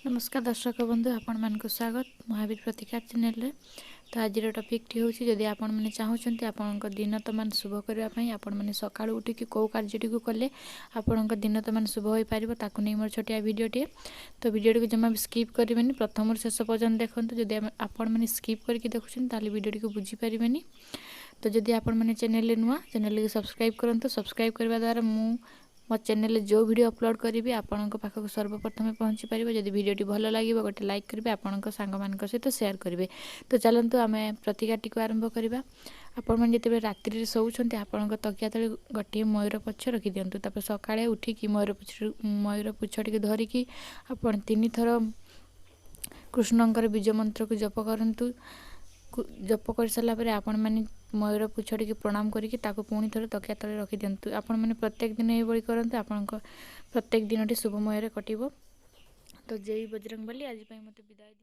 नमस्कार दर्शक बंधु आपण मान स्वागत महावीर प्रतिकार चैनल। तो आज टॉपिक हूँ जदि आपण मैंने चाहते आपण दिन तमान शुभ करने आपण मैंने सका उठिक कौ कार्यटी को कले आपण दिन तमान शुभ हो पार ताकू नहीं मोर छोटिया भिडटे। तो भिडियो को जमा स्किप करेंगे प्रथम शेष पर्यटन देखो जदि आपण मैंने स्किप करके देखुं ताली भिडियो को बुझीपारे। तो जदि आपण मैंने चैनल नुआ चैनल को सब्सक्राइब करूँ। सब्सक्राइब करने द्वारा मो चैनल जो वीडियो अपलोड करी आपण पाखक सर्वप्रथम पहुँची पार। जब भिडियोटी भल लगे गोटे लाइक करेंगे आपण सांग मान सहित सेयार करेंगे। तो चलतु आम प्रतिकारटी को आरंभ करवा। आपण मैंने जिते रात्रि शोचते आपण तकिया तले गोटे मयूर पुच्छ रखी दिंतु। तापर सकाळे उठिकी मयूर पुच्छ टी धरिकी आपण 3 थर कृष्णंकर बीज मंत्र को जप करंतु। जप कर सारा पर आपण मैंने मयूर पुछटी प्रणाम करके पुणी थोड़े तकिया तले रखी दिंतु। आपण मैंने प्रत्येक दिन ये करते आपण प्रत्येक दिन शुभमय कटिबो। तो जय बजरंगबली आज मते विदाय।